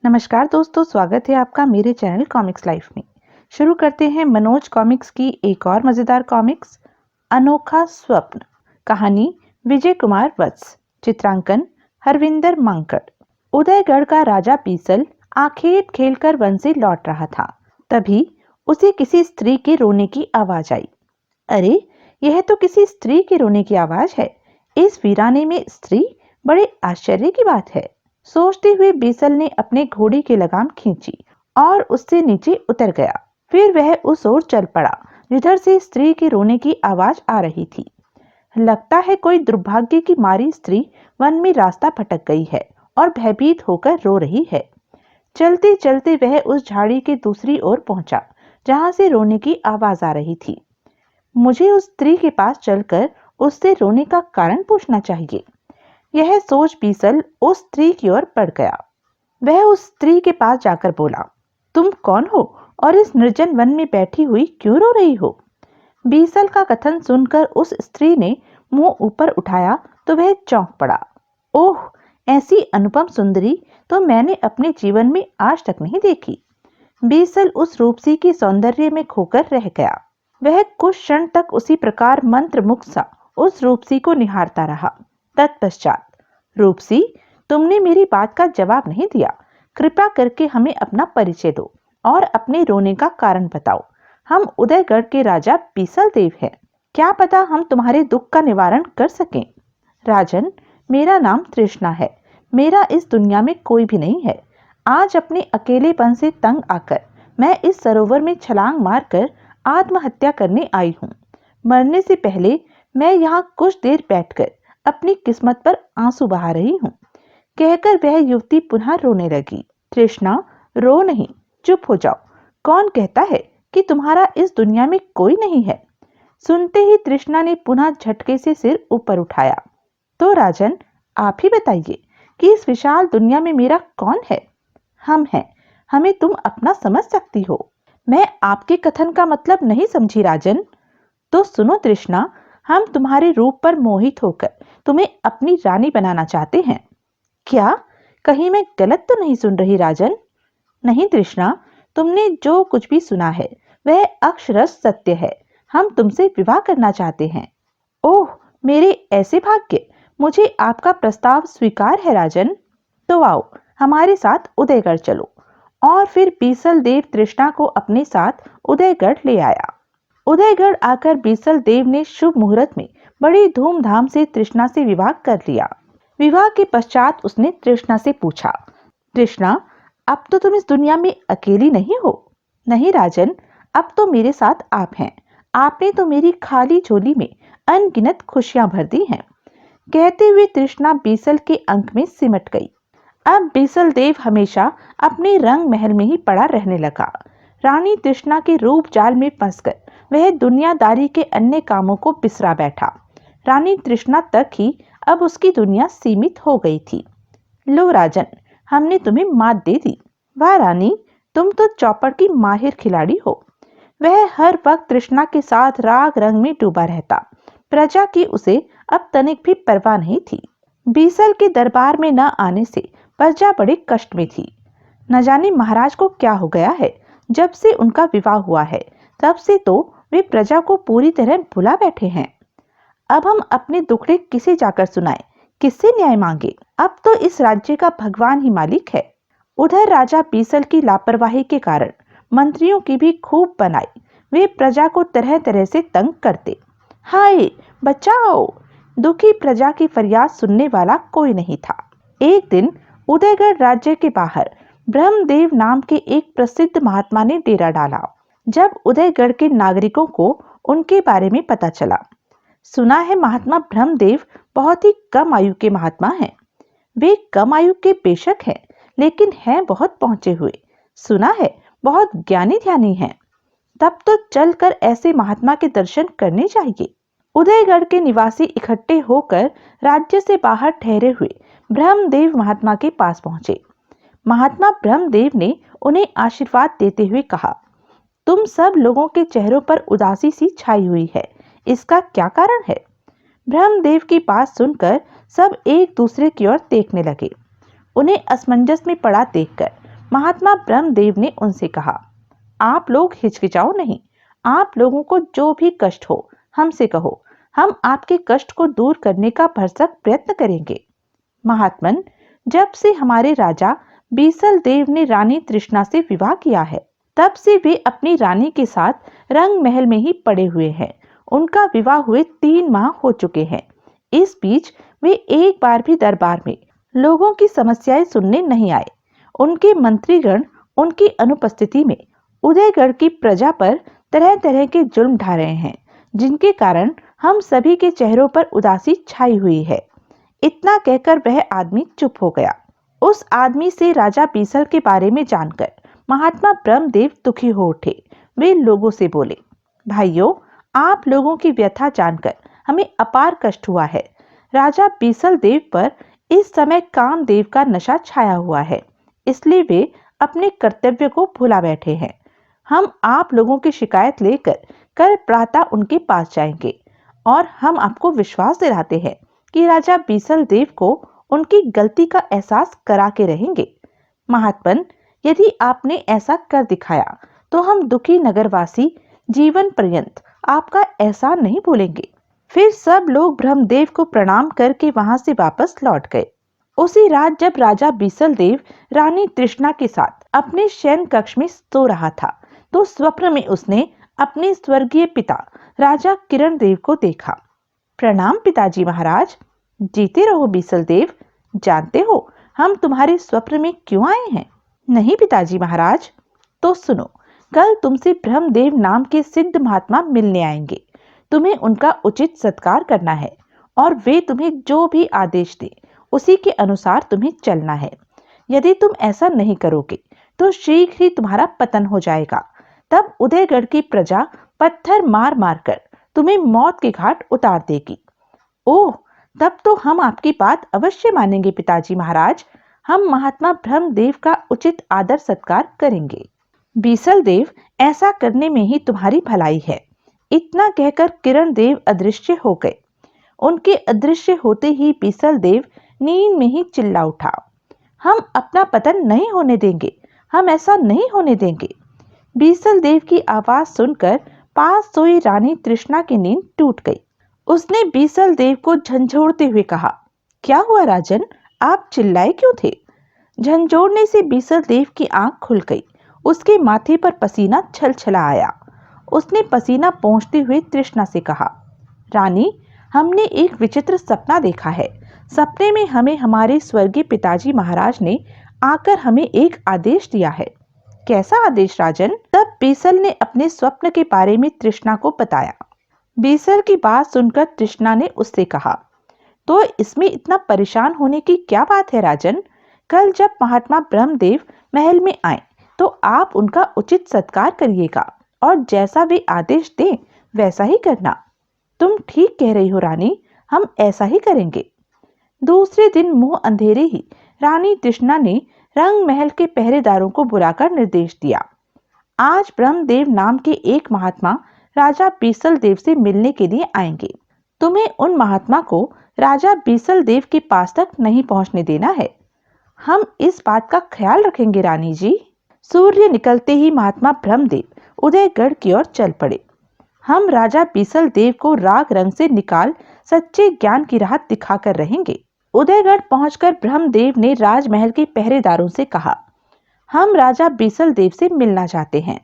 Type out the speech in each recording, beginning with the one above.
नमस्कार दोस्तों, स्वागत है आपका मेरे चैनल कॉमिक्स लाइफ में। शुरू करते हैं मनोज कॉमिक्स की एक और मजेदार कॉमिक्स, अनोखा स्वप्न। कहानी विजय कुमार वत्स, चित्रांकन हरविंदर मांकड़। उदयगढ़ का राजा बीसल आखेट खेलकर वन से लौट रहा था। तभी उसे किसी स्त्री के रोने की आवाज आई। अरे, यह तो किसी स्त्री के रोने की आवाज है। इस वीराने में स्त्री, बड़े आश्चर्य की बात है। सोचते हुए बीसल ने अपने घोड़ी की लगाम खींची और उससे नीचे उतर गया। फिर वह उस ओर चल पड़ा जिधर से स्त्री के रोने की आवाज आ रही थी। लगता है कोई दुर्भाग्य की मारी स्त्री वन में रास्ता भटक गई है और भयभीत होकर रो रही है। चलते चलते वह उस झाड़ी के दूसरी ओर पहुंचा जहां से रोने की आवाज आ रही थी। मुझे उस स्त्री के पास चलकर उससे रोने का कारण पूछना चाहिए। यह सोच बीसल उस स्त्री की ओर बढ़ गया। वह उस स्त्री के पास जाकर बोला, तुम कौन हो और इस निर्जन वन में बैठी हुई क्यों रो रही हो? बीसल का कथन सुनकर उस स्त्री ने मुंह ऊपर उठाया तो वह चौंक पड़ा। ओह, ऐसी अनुपम सुंदरी तो मैंने अपने जीवन में आज तक नहीं देखी। बीसल उस रूपसी के सौंदर्य में खोकर रह गया। वह कुछ क्षण तक उसी प्रकार मंत्रमुग्ध सा उस रूपसी को निहारता रहा। तत्पश्चात, रूपसी, तुमने मेरी बात का जवाब नहीं दिया। कृपया करके हमें अपना परिचय दो और अपने रोने का कारण बताओ। हम उदयगढ़ के राजा बीसल देव हैं। क्या पता हम तुम्हारे दुख का निवारण कर सकें। राजन, मेरा नाम तृष्णा है। मेरा इस दुनिया में कोई भी नहीं है। आज अपने अकेलेपन से तंग आकर मैं इस सरोवर में छलांग मारकर आत्महत्या करने आई हूँ। मरने से पहले मैं यहाँ कुछ देर बैठकर अपनी किस्मत पर आंसू बहा रही हूँ। कहकर वह युवती पुनः रोने लगी। तृष्णा, रो नहीं, चुप हो जाओ। कौन कहता है कि तुम्हारा इस दुनिया में कोई नहीं है? सुनते ही तृष्णा ने पुनः झटके से सिर ऊपर उठाया। तो राजन, आप ही बताइए कि इस विशाल दुनिया में मेरा कौन है? हम हैं। हमें तुम अपना समझ सकती हो। मैं आपके कथन का मतलब नहीं समझी राजन। तो सुनो तृष्णा, हम तुम्हारे रूप पर मोहित होकर तुम्हें अपनी रानी बनाना चाहते हैं। क्या? कहीं मैं गलत तो नहीं सुन रही राजन? नहीं तृष्णा, तुमने जो कुछ भी सुना है वह अक्षरशः सत्य है। हम तुमसे विवाह करना चाहते हैं। ओह, मेरे ऐसे भाग्य! मुझे आपका प्रस्ताव स्वीकार है राजन। तो आओ, हमारे साथ उदयगढ़ चलो। और फिर बीसल देव तृष्णा को अपने साथ उदयगढ़ ले आया। उदयगढ़ आकर बीसल देव ने शुभ मुहूर्त में बड़ी धूमधाम से तृष्णा से विवाह कर लिया। विवाह के पश्चात उसने तृष्णा से पूछा, तृष्णा, अब तो तुम इस दुनिया में अकेली नहीं हो? नहीं राजन, अब तो मेरे साथ आप हैं। आपने तो मेरी खाली झोली में अनगिनत खुशियां भर दी हैं। कहते हुए तृष्णा बीसल के अंक में सिमट गई। अब बीसल देव हमेशा अपने रंग महल में ही पड़ा रहने लगा। रानी तृष्णा के रूप जाल में फंसकर वह दुनियादारी के अन्य कामों को बिसरा बैठा। रानी तृष्णा तक ही अब उसकी दुनिया सीमित हो गई थी। लो राजन, हमने तुम्हें मात दे दी। वाह रानी, तुम तो चौपड़ की माहिर खिलाड़ी हो। वह हर वक्त तृष्णा के साथ राग रंग में डूबा रहता। प्रजा की उसे अब तनिक भी परवाह नहीं थी। बीसल के दरबार में न आने से प्रजा बड़े कष्ट में थी। न जाने महाराज को क्या हो गया है। जब से उनका विवाह हुआ है तब से तो वे प्रजा को पूरी तरह भुला बैठे हैं। अब हम अपने दुखड़े किसे जाकर सुनाएं, किससे न्याय मांगे? अब तो इस राज्य का भगवान ही मालिक है। उधर राजा बीसल की लापरवाही के कारण मंत्रियों की भी खूब बनाई। वे प्रजा को तरह तरह से तंग करते। हाय, बचाओ! दुखी प्रजा की फरियाद सुनने वाला कोई नहीं था। एक दिन उदयगढ़ राज्य के बाहर ब्रह्मदेव नाम के एक प्रसिद्ध महात्मा ने डेरा डाला। जब उदयगढ़ के नागरिकों को उनके बारे में पता चला, सुना है महात्मा ब्रह्मदेव बहुत ही कम आयु के महात्मा हैं। वे कम आयु के बेशक हैं, लेकिन हैं बहुत पहुंचे हुए। सुना है बहुत ज्ञानी ध्यानी हैं। तब तो चलकर ऐसे महात्मा के दर्शन करने चाहिए। उदयगढ़ के निवासी इकट्ठे होकर राज्य से बाहर ठहरे हुए ब्रह्मदेव महात्मा के पास पहुंचे। महात्मा ब्रह्मदेव ने उन्हें आशीर्वाद देते हुए कहा, तुम सब लोगों के चेहरों पर उदासी सी छाई हुई है। इसका क्या कारण है? ब्रह्मदेव की बात सुनकर सब एक दूसरे की ओर देखने लगे। उन्हें असमंजस में पड़ा देखकर महात्मा ब्रह्मदेव ने उनसे कहा, आप लोग हिचकिचाओ नहीं, आप लोगों को जो भी कष्ट हो हमसे कहो, हम आपके कष्ट को दूर करने का भरसक प्रयत्न करेंगे। महात्मन, जब से हमारे राजा बीसल देव ने रानी तृष्णा से विवाह किया है, तब से वे अपनी रानी के साथ रंग महल में ही पड़े हुए हैं। उनका विवाह हुए 3 माह हो चुके हैं। इस बीच वे एक बार भी दरबार में लोगों की समस्याएं सुनने नहीं आए। उनके मंत्रीगण उनकी अनुपस्थिति में उदयगढ़ की प्रजा पर तरह तरह के जुल्म ढा रहे हैं, जिनके कारण हम सभी के चेहरों पर उदासी छाई हुई है। इतना कहकर वह आदमी चुप हो गया। उस आदमी से राजा बीसल के बारे में जानकर महात्मा ब्रह्मदेव दुखी हो उठे। वे लोगों से बोले, भाइयों, आप लोगों की व्यथा जानकर हमें अपार कष्ट हुआ है। राजा बीसल देव पर इस समय कामदेव का नशा छाया हुआ है, इसलिए वे अपने कर्तव्य को भुला बैठे हैं। हम आप लोगों की शिकायत लेकर कल प्रातः उनके पास जाएंगे और हम आपको विश्वास दिलाते हैं कि राजा बीसल देव को उनकी गलती का एहसास करा के रहेंगे। महात्मन, यदि आपने ऐसा कर दिखाया तो हम दुखी नगरवासी जीवन पर्यंत आपका एहसान नहीं भूलेंगे। फिर सब लोग ब्रह्मदेव को प्रणाम करके वहां से वापस लौट गए। उसी रात जब राजा बीसल देव रानी तृष्णा के साथ अपने शयन कक्ष में सो रहा था, तो स्वप्न में उसने अपने स्वर्गीय पिता राजा किरण देव को देखा। प्रणाम पिताजी महाराज। जीते रहो बीसल देव। जानते हो हम तुम्हारे स्वप्न में क्यों आए हैं? नहीं पिताजी महाराज। तो सुनो, कल तुमसे ब्रह्मदेव नाम के सिद्ध महात्मा मिलने आएंगे। तुम्हें उनका उचित सत्कार करना है और वे तुम्हें जो भी आदेश दे उसी के अनुसार तुम्हें चलना है। यदि तुम ऐसा नहीं करोगे तो शीघ्र ही तुम्हारा पतन हो जाएगा। तब उदयगढ़ की प्रजा पत्थर मार मार कर तुम्हें मौत के घाट उतार देगी। ओह, तब तो हम आपकी बात अवश्य मानेंगे पिताजी महाराज। हम महात्मा ब्रह्मदेव का उचित आदर सत्कार करेंगे। बीसल देव, ऐसा करने में ही तुम्हारी भलाई है। इतना कहकर किरण देव अदृश्य हो गए। उनके अदृश्य होते ही बीसल देव नींद में ही चिल्ला उठा, हम अपना पतन नहीं होने देंगे, हम ऐसा नहीं होने देंगे। बीसल देव की आवाज सुनकर पास सोई रानी तृष्णा की नींद टूट गई। उसने बीसल देव को झंझोड़ते हुए कहा, क्या हुआ राजन, आप चिल्लाए क्यों थे? झंझोड़ने से बीसल देव की आंख खुल गई। उसके माथे पर पसीना छलछला आया। उसने पसीना पोंछते हुए तृष्णा से कहा, रानी, हमने एक विचित्र सपना देखा है। सपने में हमें हमारे स्वर्गीय पिताजी महाराज ने आकर हमें एक आदेश दिया है। कैसा आदेश राजन? तब बीसल ने अपने स्वप्न के बारे में तृष्णा को बताया। बीसल की बात सुनकर तृष्णा ने उससे कहा, तो इसमें इतना परेशान होने की क्या बात है राजन? कल जब महात्मा ब्रह्मदेव महल में आए तो आप उनका उचित सत्कार करिएगा और जैसा वे आदेश दें वैसा ही करना। तुम ठीक कह रही हो रानी, हम ऐसा ही करेंगे। दूसरे दिन मुंह अंधेरे ही रानी तृष्णा ने रंग महल के पहरेदारों को बुलाकर निर्देश दिया, आज ब्रह्मदेव नाम के एक महात्मा राजा बीसल देव से मिलने के लिए आएंगे। तुम्हें उन महात्मा को राजा बीसल देव के पास तक नहीं पहुंचने देना है। हम इस बात का ख्याल रखेंगे रानी जी। सूर्य निकलते ही महात्मा ब्रह्मदेव उदयगढ़ की ओर चल पड़े। हम राजा बीसल देव को राग रंग से निकाल सच्चे ज्ञान की राह दिखाकर रहेंगे। उदयगढ़ पहुंचकर ब्रह्मदेव ने राजमहल के पहरेदारों से कहा, हम राजा बीसल देव से मिलना चाहते हैं।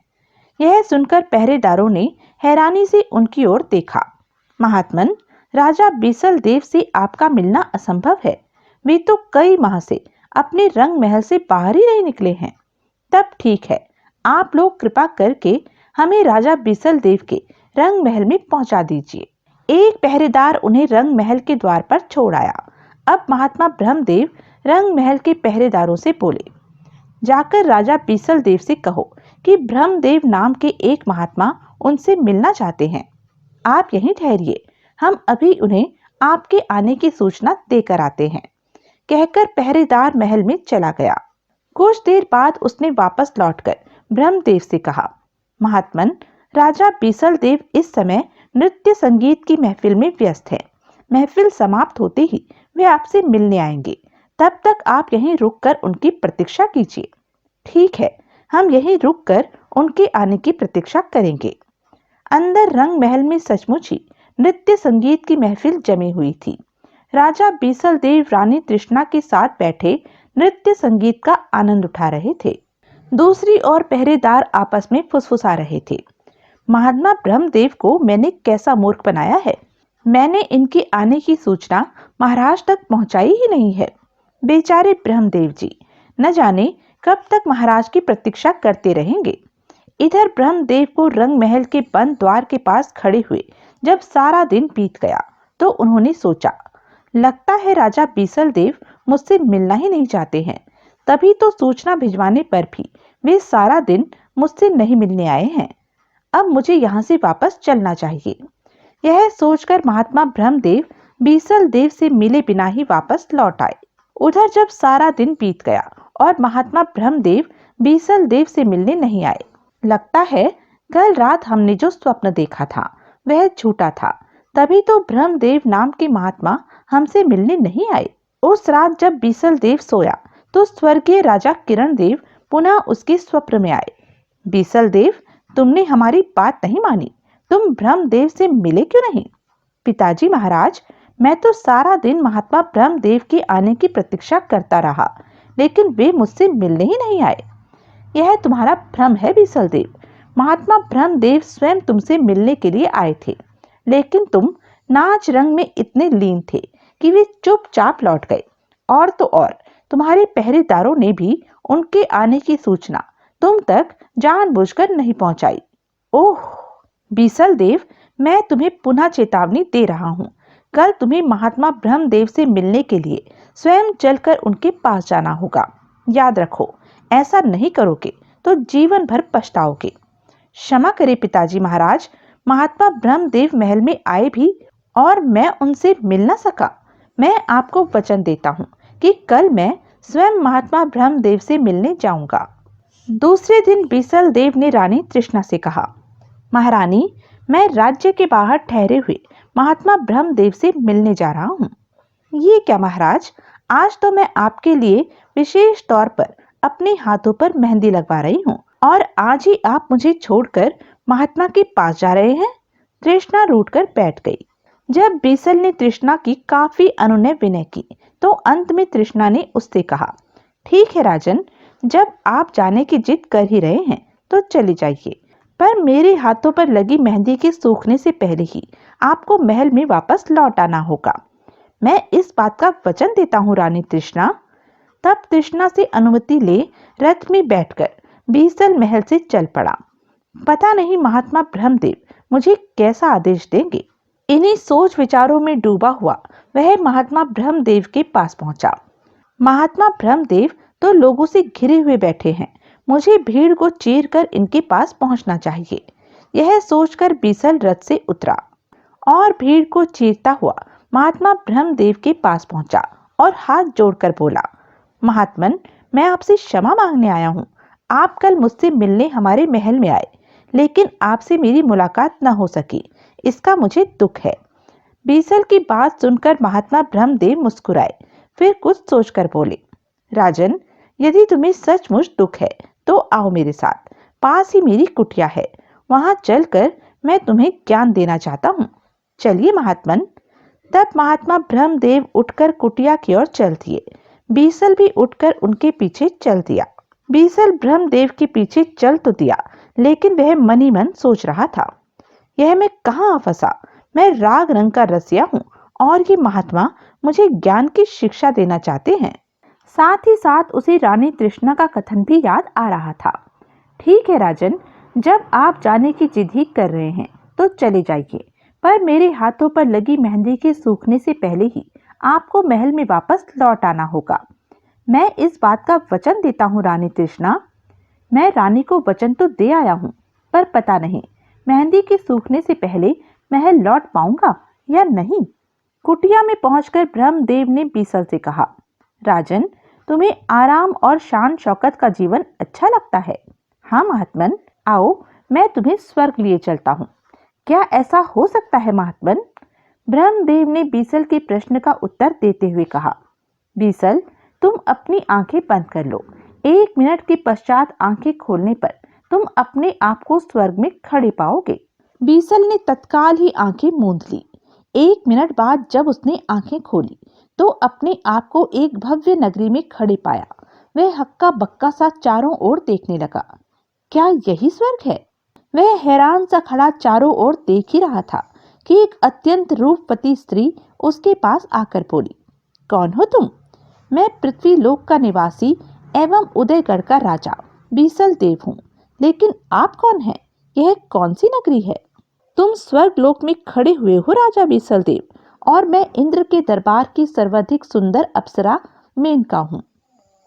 यह सुनकर पहरेदारों ने हैरानी से उनकी ओर देखा। महात्मन, राजा बीसल देव से आपका मिलना असंभव है। वे तो कई माह से अपने रंग महल से बाहर ही नहीं निकले हैं। तब ठीक है, आप लोग कृपा करके हमें राजा बीसल देव के रंग महल में पहुंचा दीजिए। एक पहरेदार उन्हें रंग महल के द्वार पर छोड़ आया। अब महात्मा ब्रह्मदेव रंग महल के पहरेदारों से बोले, जाकर राजा बीसल देव से कहो कि ब्रह्मदेव नाम के एक महात्मा उनसे मिलना चाहते हैं। आप यहीं ठहरिए, हम अभी उन्हें आपके आने की सूचना देकर आते हैं। कहकर पहरेदार महल में चला गया। कुछ देर बाद उसने वापस लौटकर ब्रह्मदेव से कहा, महात्मन, राजा बीसल देव इस समय नृत्य संगीत की महफिल में व्यस्त हैं। महफिल समाप्त होते ही वे आपसे मिलने आएंगे। तब तक आप यहीं रुककर उनकी प्रतीक्षा कीजिए। ठीक है, हम यहीं रुककर उनके आने की प्रतीक्षा करेंगे। अंदर रंग महल में सचमुच ही नृत्य संगीत की महफिल जमी हुई थी। राजा बीसल देव रानी तृष्णा के साथ बैठे नृत्य संगीत का आनंद उठा रहे थे। दूसरी ओर पहरेदार आपस में फुसफुसा रहे थे। महात्मा ब्रह्मदेव को मैंने कैसा मूर्ख बनाया है। मैंने इनके आने की सूचना महाराज तक पहुंचाई ही नहीं है। बेचारे ब्रह्मदेव जी, न जाने कब तक महाराज की प्रतीक्षा करते रहेंगे। इधर ब्रह्मदेव को रंग महल के बंद द्वार के पास खड़े हुए जब सारा दिन बीत गया तो उन्होंने सोचा, लगता है राजा बीसल देव मुझसे मिलना ही नहीं चाहते हैं। तभी तो सूचना भिजवाने पर भी वे सारा दिन मुझसे नहीं मिलने आए हैं। अब मुझे यहाँ से वापस चलना चाहिए। यह सोचकर महात्मा ब्रह्मदेव बीसल देव से मिले बिना ही वापस लौट आए। उधर जब सारा दिन बीत गया और महात्मा ब्रह्मदेव बीसल देव से मिलने नहीं आए, लगता है कल रात हमने जो स्वप्न देखा था वह झूठा था। तभी तो ब्रह्मदेव नाम के महात्मा हमसे मिलने नहीं आए। उस रात जब बीसल देव सोया तो स्वर्गीय राजा किरण देव पुनः उसके स्वप्न में आए। बीसल देव, तुमने हमारी बात नहीं मानी। तुम ब्रह्मदेव से मिले क्यों नहीं? पिताजी महाराज, मैं तो सारा दिन महात्मा ब्रह्मदेव के आने की प्रतीक्षा करता रहा, लेकिन वे मुझसे मिलने ही नहीं आए। यह तुम्हारा भ्रम है बीसल देव। महात्मा ब्रह्मदेव स्वयं तुमसे मिलने के लिए आए थे, लेकिन तुम नाच रंग में इतने लीन थे कि वे चुपचाप लौट गए। और तो और तुम्हारे पहरेदारों ने भी उनके आने की सूचना तुम तक जानबूझकर नहीं पहुंचाई। ओह बीसल देव, मैं तुम्हें पुनः चेतावनी दे रहा हूँ। कल तुम्हें महात्मा ब्रह्मदेव से मिलने के लिए स्वयं चलकर उनके पास जाना होगा। याद रखो, ऐसा नहीं करोगे तो जीवन भर पछताओगे। क्षमा करें पिताजी महाराज, महात्मा ब्रह्मदेव महल में आए भी और मैं उनसे मिल न सका। मैं आपको वचन देता हूँ कि कल मैं स्वयं महात्मा ब्रह्मदेव से मिलने जाऊंगा। दूसरे दिन बीसल देव ने रानी तृष्णा से कहा, महारानी, मैं राज्य के बाहर ठहरे हुए महात्मा ब्रह्मदेव से मिलने जा रहा हूँ। ये क्या महाराज, आज तो मैं आपके लिए विशेष तौर पर अपने हाथों पर मेहंदी लगवा रही हूँ और आज ही आप मुझे छोड़कर महात्मा के पास जा रहे हैं। तृष्णा रूठकर बैठ गई। जब बीसल ने तृष्णा की काफी अनुनय विनय की तो अंत में तृष्णा ने उससे कहा, ठीक है राजन, जब आप जाने की जिद कर ही रहे हैं तो चले जाइए, पर मेरे हाथों पर लगी मेहंदी के सूखने से पहले ही आपको महल में वापस लौट आना होगा। मैं इस बात का वचन देता हूँ रानी तृष्णा। तब तृष्णा से अनुमति ले रथ में बैठकर बीसल महल से चल पड़ा। पता नहीं महात्मा ब्रह्मदेव मुझे कैसा आदेश देंगे। इन्हीं सोच विचारों में डूबा हुआ वह महात्मा ब्रह्मदेव के पास पहुंचा। महात्मा ब्रह्मदेव तो लोगों से घिरे हुए बैठे हैं, मुझे भीड़ को चीर कर इनके पास पहुंचना चाहिए। यह सोचकर बीसल रथ से उतरा और भीड़ को चीरता हुआ महात्मा ब्रह्मदेव के पास पहुंचा और हाथ जोड़कर बोला, महात्मन, मैं आपसे क्षमा मांगने आया हूँ। आप कल मुझसे मिलने हमारे महल में आए, लेकिन आपसे मेरी मुलाकात न हो सकी, इसका मुझे दुख है। बीसल की बात सुनकर महात्मा ब्रह्मदेव मुस्कुराए, फिर कुछ सोचकर बोले, राजन, यदि तुम्हें सचमुच दुख है तो आओ मेरे साथ। पास ही मेरी कुटिया है, वहां चलकर मैं तुम्हें ज्ञान देना चाहता हूँ। चलिए महात्मन। तब महात्मा ब्रह्मदेव उठकर कुटिया की ओर चल दिए। बीसल भी उठकर उनके पीछे चल दिया। बीसल ब्रह्मदेव के पीछे चल तो दिया, लेकिन वह मन ही मन सोच रहा था, यह मैं कहाँ फंसा। मैं राग रंग का रसिया हूँ और ये महात्मा मुझे ज्ञान की शिक्षा देना चाहते हैं। साथ ही साथ उसे रानी तृष्णा का कथन भी याद आ रहा था। ठीक है राजन, जब आप जाने की जिद ही कर रहे हैं तो चले जाइए, पर मेरे हाथों पर लगी मेहंदी के सूखने से पहले ही आपको महल में वापस लौट आना होगा। मैं इस बात का वचन देता हूँ रानी तृष्णा। मैं रानी को वचन तो दे आया हूँ, पर पता नहीं मेहंदी के सूखने से पहले महल लौट पाऊंगा या नहीं। कुटिया में पहुंचकर ब्रह्मदेव ने बीसल से कहा, राजन, तुम्हें आराम और शान शौकत का जीवन अच्छा लगता है। हाँ महात्मन, आओ मैं तुम्हें स्वर्ग लिए चलता हूँ। क्या ऐसा हो सकता है महात्मन? ब्रह्मदेव ने बीसल के प्रश्न का उत्तर देते हुए कहा, बीसल, तुम अपनी आंखें बंद कर लो। 1 मिनट के पश्चात आंखें खोलने पर तुम अपने आप को स्वर्ग में खड़े पाओगे। बीसल ने तत्काल ही आंखें मूंद ली। 1 मिनट बाद जब उसने आंखें खोली तो अपने आप को एक भव्य नगरी में खड़े पाया। वह हक्का बक्का सा चारों ओर देखने लगा। क्या यही स्वर्ग है? वह हैरान सा खड़ा चारों ओर देख ही रहा था कि एक अत्यंत रूपवती स्त्री उसके पास आकर बोली, कौन हो तुम? मैं पृथ्वी लोक का निवासी एवं उदयगढ़ का राजा बीसल देव हूँ। लेकिन आप कौन हैं? यह कौन सी नगरी है? तुम स्वर्ग लोक में खड़े हुए हो राजा बीसल देव, और मैं इंद्र के दरबार की सर्वाधिक सुंदर अप्सरा मेनका हूँ।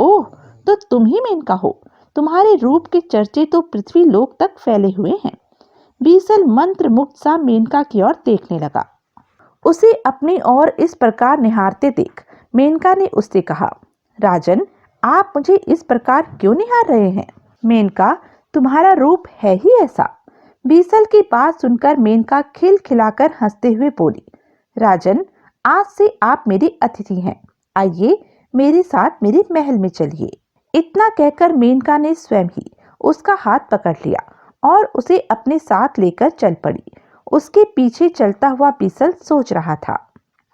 ओह, तो तुम ही मेनका हो। तुम्हारे रूप के चर्चे तो पृथ्वी लोक तक फैले हुए हैं। बीसल मंत्र मुक्त सा मेनका की ओर देखने लगा। उसे अपनी ओर इस प्रकार निहारते देख मेनका ने उससे कहा, राजन, आप मुझे इस प्रकार क्यों निहार रहे हैं? मेनका, तुम्हारा रूप है ही ऐसा। बीसल की बात सुनकर मेनका खिलखिलाकर हंसते हुए बोली, राजन, आज से आप मेरी अतिथि हैं। आइए मेरे साथ मेरे महल में चलिए। इतना कहकर मेनका ने स्वयं ही उसका हाथ पकड़ लिया और उसे अपने साथ लेकर चल पड़ी। उसके पीछे चलता हुआ बीसल सोच रहा था,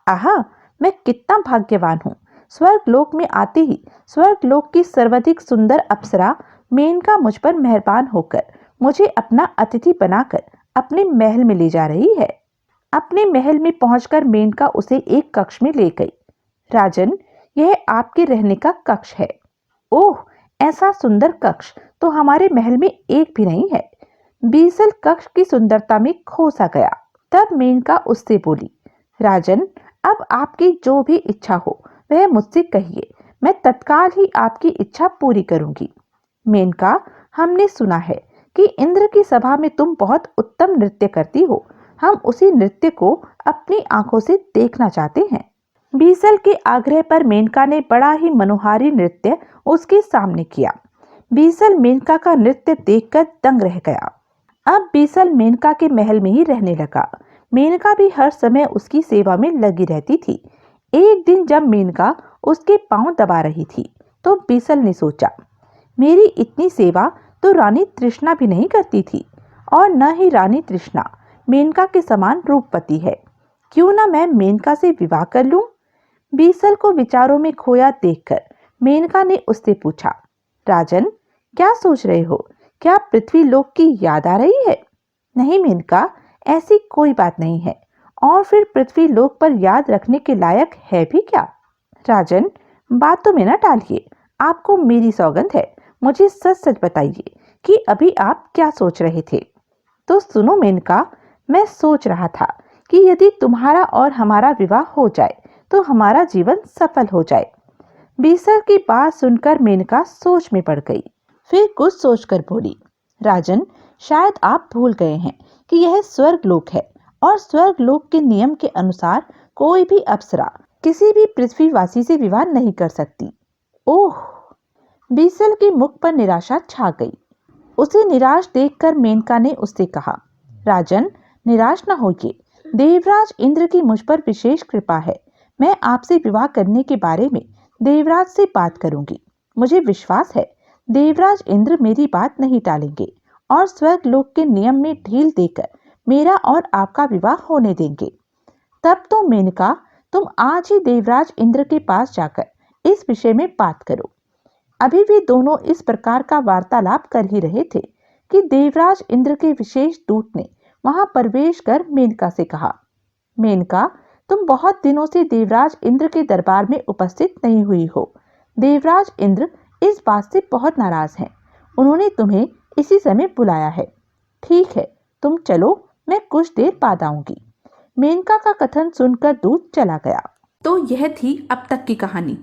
आहा, मैं कितना भाग्यवान हूँ। स्वर्ग लोक में आते ही स्वर्ग लोक की सर्वाधिक सुंदर अप्सरा मेनका मुझ पर मेहरबान होकर मुझे अपना अतिथि बनाकर अपने महल में ले जा रही है। अपने महल में पहुंचकर मेनका उसे एक कक्ष में ले गई। राजन, यह आपके रहने का कक्ष है। ओह, ऐसा सुंदर कक्ष तो हमारे महल में एक भी नहीं है। बीसल कक्ष की सुंदरता में खो सा गया। तब मेनका उससे बोली, राजन, अब आपकी जो भी इच्छा हो वह मुझसे कहिए, मैं तत्काल ही आपकी इच्छा पूरी करूंगी। मेनका, हमने सुना है कि इंद्र की सभा में तुम बहुत उत्तम नृत्य करती हो। हम उसी नृत्य को अपनी आंखों से देखना चाहते हैं। बीसल के आग्रह पर मेनका ने बड़ा ही मनोहारी नृत्य उसके सामने किया। बीसल मेनका का नृत्य देखकर दंग रह गया। अब बीसल मेनका के महल में ही रहने लगा। मेनका भी हर समय उसकी सेवा में लगी रहती थी। एक दिन जब मेनका उसके पांव दबा रही थी तो बीसल ने सोचा, मेरी इतनी सेवा तो रानी तृष्णा भी नहीं करती थी, और न ही रानी तृष्णा मेनका के समान रूपवती है। क्यों ना मैं मेनका से विवाह कर लूं? बीसल को विचारों में खोया देखकर मेनका ने उससे पूछा, राजन, क्या सोच रहे हो? क्या पृथ्वी लोक की याद आ रही है? नहीं मेनका, ऐसी कोई बात नहीं है। और फिर पृथ्वी लोक पर याद रखने के लायक है भी क्या? राजन, बातों में न टालिए। आपको मेरी सौगंध है, मुझे सच सच बताइए कि अभी आप क्या सोच रहे थे? तो सुनो मेनका, मैं सोच रहा था कि यदि तुम्हारा और हमारा विवाह हो जाए तो हमारा जीवन सफल हो जाए। बीसल की बात सुनकर मेनका सोच में पड़ गई। फिर कुछ सोचकर बोली, राजन, शायद आप भूल गए हैं कि यह स्वर्ग लोक है, और स्वर्ग लोक के नियम के अनुसार कोई भी अप्सरा किसी भी पृथ्वीवासी से विवाह नहीं कर सकती। ओह! बीसल के मुख पर निराशा छा गई। उसे निराश देखकर मेनका ने उससे कहा, राजन, निराश न होइए। देवराज इंद्र की मुझ पर विशेष कृपा है। मैं आपसे विवाह करने के बारे में देवराज से बात करूंगी। मुझे विश्वास है देवराज इंद्र मेरी बात नहीं टालेंगे और स्वर्ग लोक के नियम में ढील देकर मेरा और आपका विवाह होने देंगे। तब तो मेनका, तुम आज ही देवराज इंद्र के पास जाकर इस विषय में बात करो। अभी भी दोनों इस प्रकार का वार्तालाप कर ही रहे थे कि देवराज इंद्र के विशेष दूत ने वहां प्रवेश कर मेनका से कहा, मेनका, तुम बहुत दिनों से देवराज इंद्र के दरबार में उपस्थित नहीं हुई हो। देवराज इंद्र इस बात से बहुत नाराज हैं। उन्होंने तुम्हें इसी समय बुलाया है। ठीक है, तुम चलो, मैं कुछ देर बाद आऊंगी। मेनका का कथन सुनकर दूत चला गया। तो यह थी अब तक की कहानी।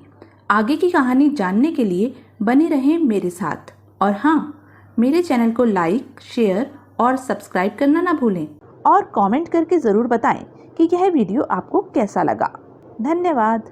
आगे की कहानी जानने के लिए बने रहें मेरे साथ, और हाँ, मेरे चैनल को लाइक, शेयर और सब्सक्राइब करना ना भूलें, और कमेंट करके ज़रूर बताएं कि यह वीडियो आपको कैसा लगा। धन्यवाद।